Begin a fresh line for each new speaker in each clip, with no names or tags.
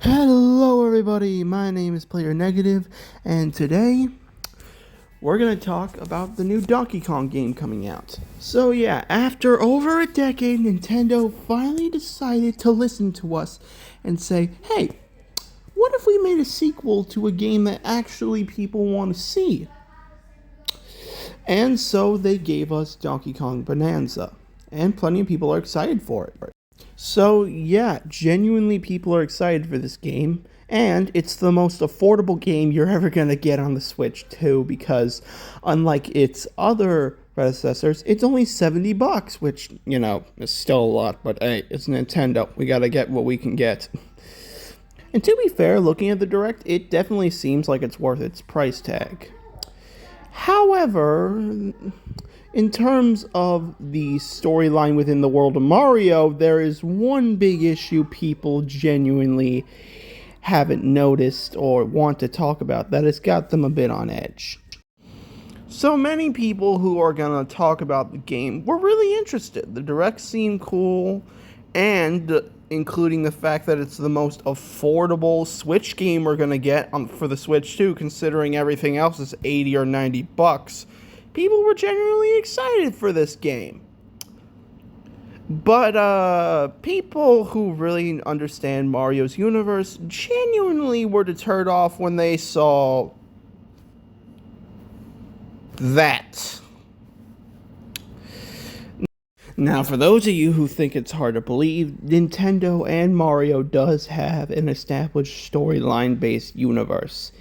Hello everybody, my name is Player Negative, and today we're going to talk about the new Donkey Kong game coming out. So yeah, after over a decade, Nintendo finally decided to listen to us and say, hey, what if we made a sequel to a game that actually people want to see? And so they gave us Donkey Kong Bonanza, and plenty of people are excited for it. So yeah, genuinely people are excited for this game, and it's the most affordable game you're ever gonna get on the Switch too, because unlike its other predecessors, it's only $70, which, is still a lot, but hey, it's Nintendo. We gotta get what we can get. And to be fair, looking at the Direct, it definitely seems like it's worth its price tag. However, in terms of the storyline within the world of Mario, there is one big issue people genuinely haven't noticed or want to talk about that has got them a bit on edge. So many people who are going to talk about the game were really interested. The Direct seemed cool, and including the fact that it's the most affordable Switch game we're going to get for the Switch too, considering everything else is $80 or $90. People were genuinely excited for this game. But people who really understand Mario's universe genuinely were deterred off when they saw that. Now, for those of you who think it's hard to believe, Nintendo and Mario does have an established storyline-based universe.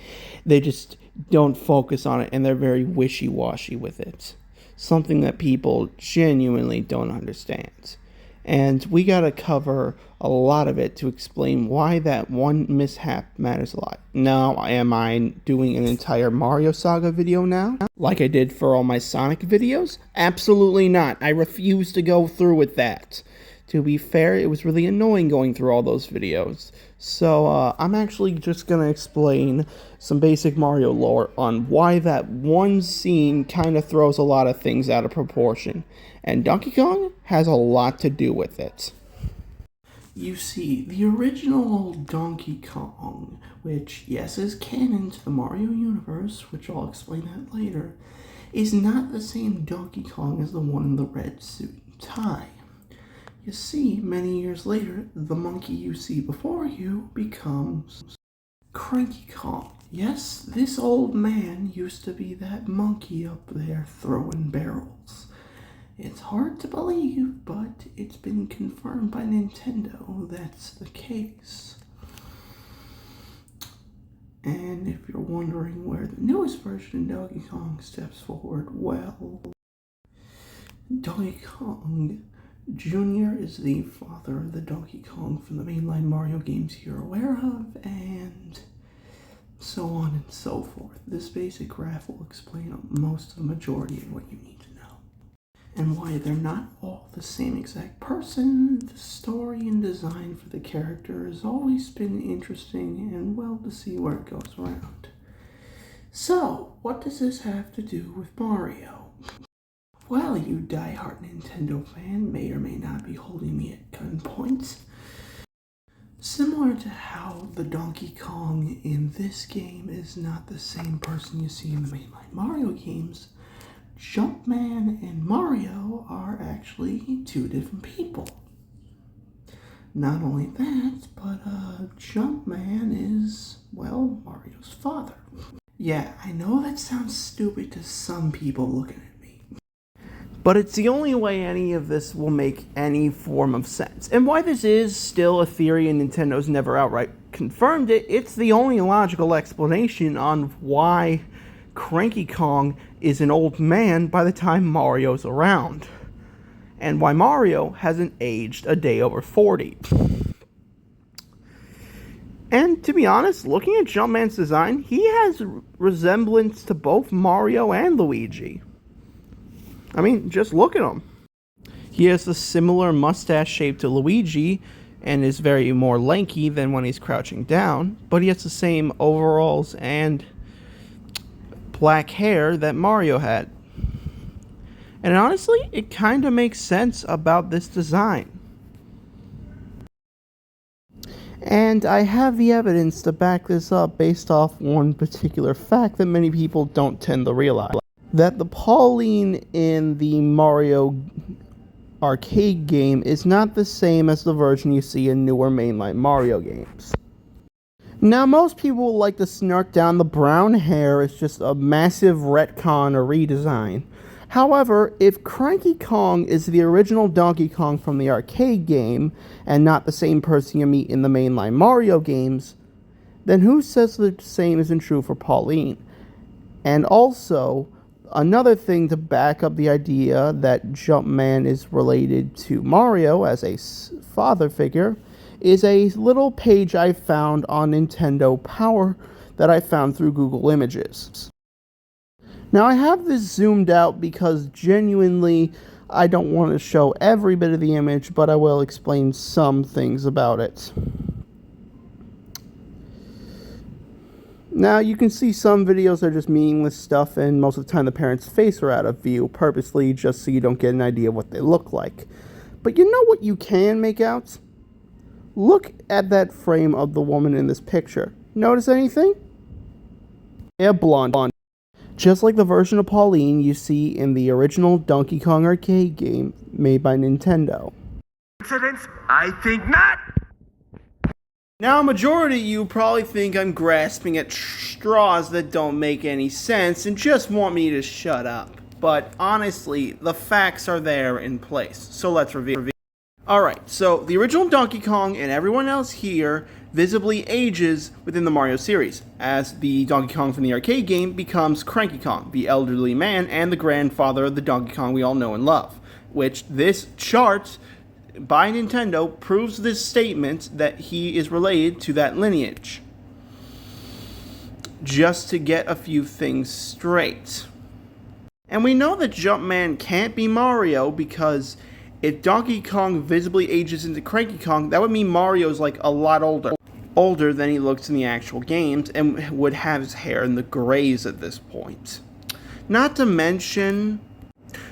They just don't focus on it, and they're very wishy-washy with it. Something that people genuinely don't understand. And we gotta cover a lot of it to explain why that one mishap matters a lot. Now, am I doing an entire Mario Saga video now, like I did for all my Sonic videos? Absolutely not. I refuse to go through with that. To be fair, it was really annoying going through all those videos. So, I'm actually just gonna explain some basic Mario lore on why that one scene kind of throws a lot of things out of proportion. And Donkey Kong has a lot to do with it. You see, the original Donkey Kong, which, yes, is canon to the Mario universe, which I'll explain that later, is not the same Donkey Kong as the one in the red suit and tie. You see, many years later, the monkey you see before you becomes Cranky Kong. Yes, this old man used to be that monkey up there throwing barrels. It's hard to believe, but it's been confirmed by Nintendo that's the case. And if you're wondering where the newest version of Donkey Kong steps forward, well, Donkey Kong Jr. is the father of the Donkey Kong from the mainline Mario games you're aware of, and so on and so forth. This basic graph will explain most of the majority of what you need to know. And why they're not all the same exact person. The story and design for the character has always been interesting, and well, to see where it goes around. So, what does this have to do with Mario? Well, you die-hard Nintendo fan may or may not be holding me at gunpoint. Similar to how the Donkey Kong in this game is not the same person you see in the mainline Mario games, Jumpman and Mario are actually two different people. Not only that, but Jumpman is, well, Mario's father. Yeah, I know that sounds stupid to some people looking at me, but it's the only way any of this will make any form of sense. And why this is still a theory and Nintendo's never outright confirmed it, it's the only logical explanation on why Cranky Kong is an old man by the time Mario's around, and why Mario hasn't aged a day over 40. And to be honest, looking at Jumpman's design, he has resemblance to both Mario and Luigi. I mean, just look at him. He has a similar mustache shape to Luigi and is very more lanky than when he's crouching down, but he has the same overalls and black hair that Mario had. And honestly, it kind of makes sense about this design. And I have the evidence to back this up based off one particular fact that many people don't tend to realize. That the Pauline in the Mario arcade game is not the same as the version you see in newer mainline Mario games. Now, most people will like to snark down the brown hair as just a massive retcon or redesign. However, if Cranky Kong is the original Donkey Kong from the arcade game, and not the same person you meet in the mainline Mario games, then who says the same isn't true for Pauline? And also, another thing to back up the idea that Jumpman is related to Mario as a father figure is a little page I found on Nintendo Power that I found through Google Images. Now, I have this zoomed out because genuinely I don't want to show every bit of the image, but I will explain some things about it. Now, you can see some videos are just meaningless stuff, and most of the time the parents' face are out of view, purposely just so you don't get an idea of what they look like. But you know what you can make out? Look at that frame of the woman in this picture. Notice anything? They're blonde. Just like the version of Pauline you see in the original Donkey Kong arcade game made by Nintendo.
Coincidence? I think not!
Now, a majority of you probably think I'm grasping at straws that don't make any sense and just want me to shut up. But honestly, the facts are there in place. So let's review. Alright, so the original Donkey Kong and everyone else here visibly ages within the Mario series, as the Donkey Kong from the arcade game becomes Cranky Kong, the elderly man and the grandfather of the Donkey Kong we all know and love. Which this chart by Nintendo proves this statement that he is related to that lineage. Just to get a few things straight. And we know that Jumpman can't be Mario because if Donkey Kong visibly ages into Cranky Kong, that would mean Mario's like a lot older than he looks in the actual games and would have his hair in the grays at this point. Not to mention,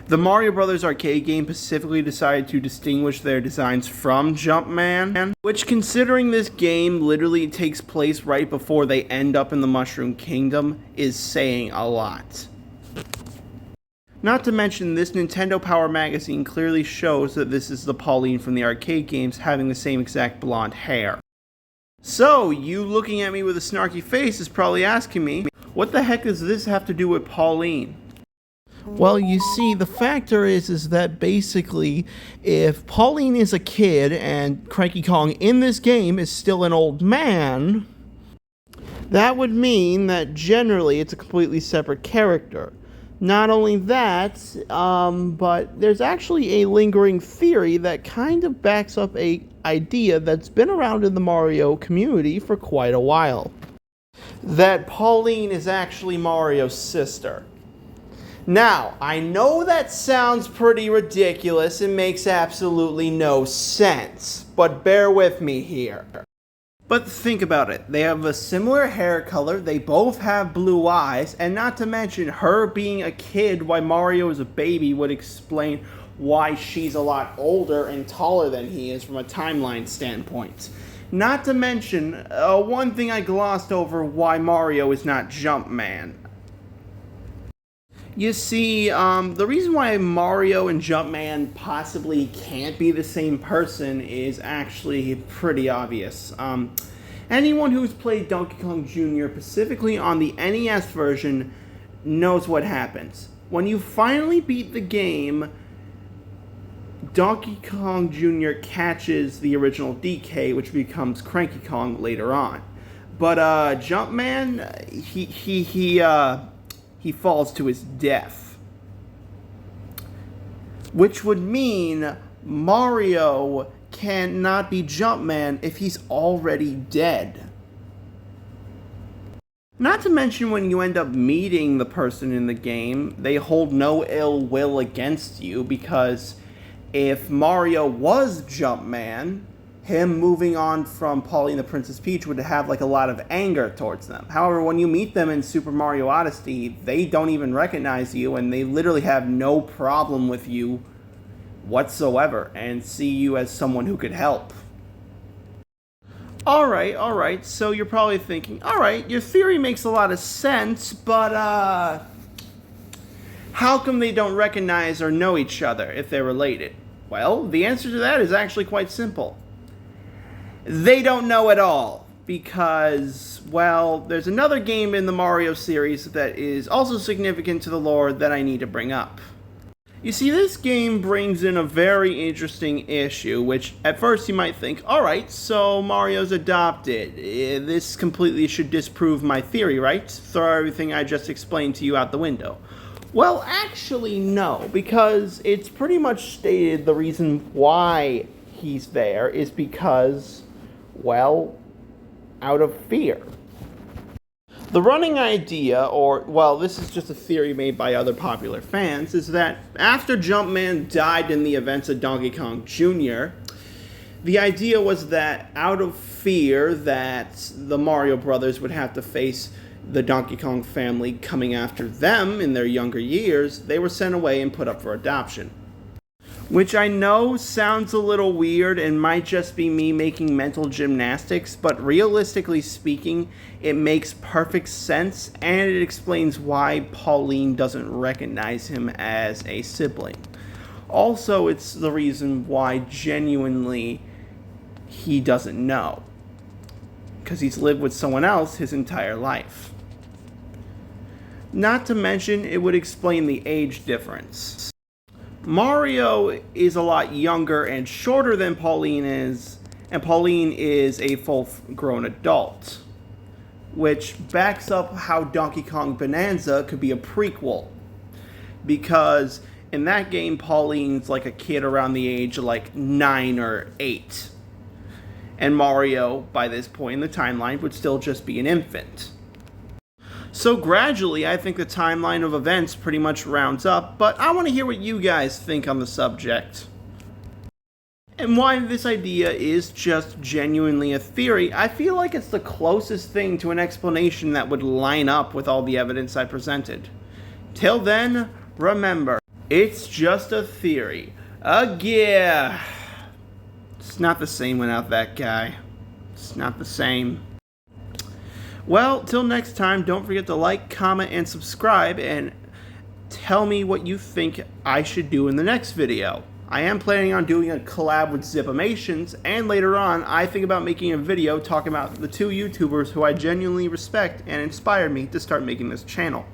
the Mario Bros. Arcade game specifically decided to distinguish their designs from Jumpman, which, considering this game literally takes place right before they end up in the Mushroom Kingdom, is saying a lot. Not to mention, this Nintendo Power magazine clearly shows that this is the Pauline from the arcade games having the same exact blonde hair. So, you looking at me with a snarky face is probably asking me, what the heck does this have to do with Pauline? Well, you see, the factor is that basically, if Pauline is a kid and Cranky Kong in this game is still an old man, that would mean that generally it's a completely separate character. Not only that, but there's actually a lingering theory that kind of backs up a idea that's been around in the Mario community for quite a while. That Pauline is actually Mario's sister. Now, I know that sounds pretty ridiculous and makes absolutely no sense, but bear with me here. But think about it, they have a similar hair color, they both have blue eyes, and not to mention her being a kid while Mario is a baby would explain why she's a lot older and taller than he is from a timeline standpoint. Not to mention, one thing I glossed over, why Mario is not Jumpman. You see, the reason why Mario and Jumpman possibly can't be the same person is actually pretty obvious. Anyone who's played Donkey Kong Jr., specifically on the NES version, knows what happens. When you finally beat the game, Donkey Kong Jr. catches the original DK, which becomes Cranky Kong later on. But Jumpman, he falls to his death. Which would mean Mario cannot be Jumpman if he's already dead. Not to mention, when you end up meeting the person in the game, they hold no ill will against you, because if Mario was Jumpman, him moving on from Pauline the Princess Peach would have like a lot of anger towards them. However, when you meet them in Super Mario Odyssey, they don't even recognize you, and they literally have no problem with you whatsoever and see you as someone who could help. Alright, so you're probably thinking, alright, your theory makes a lot of sense, but, how come they don't recognize or know each other if they're related? Well, the answer to that is actually quite simple. They don't know at all, because, well, there's another game in the Mario series that is also significant to the lore that I need to bring up. You see, this game brings in a very interesting issue, which at first you might think, alright, so Mario's adopted. This completely should disprove my theory, right? Throw everything I just explained to you out the window. Well, actually, no, because it's pretty much stated the reason why he's there is because, well, out of fear. The running idea, or, well, this is just a theory made by other popular fans, is that after Jumpman died in the events of Donkey Kong Jr., the idea was that out of fear that the Mario brothers would have to face the Donkey Kong family coming after them in their younger years, they were sent away and put up for adoption. Which I know sounds a little weird and might just be me making mental gymnastics, but realistically speaking, it makes perfect sense, and it explains why Pauline doesn't recognize him as a sibling. Also, it's the reason why genuinely he doesn't know, because he's lived with someone else his entire life. Not to mention, it would explain the age difference. Mario is a lot younger and shorter than Pauline is, and Pauline is a full-grown adult, which backs up how Donkey Kong Bonanza could be a prequel, because in that game Pauline's like a kid around the age of like 9 or 8, and Mario, by this point in the timeline, would still just be an infant. So gradually, I think the timeline of events pretty much rounds up, but I want to hear what you guys think on the subject. And why this idea is just genuinely a theory, I feel like it's the closest thing to an explanation that would line up with all the evidence I presented. Till then, remember, it's just a theory. Yeah. It's not the same without that guy. It's not the same. Well, till next time, don't forget to like, comment, and subscribe, and tell me what you think I should do in the next video. I am planning on doing a collab with Zipimations, and later on, I think about making a video talking about the two YouTubers who I genuinely respect and inspired me to start making this channel.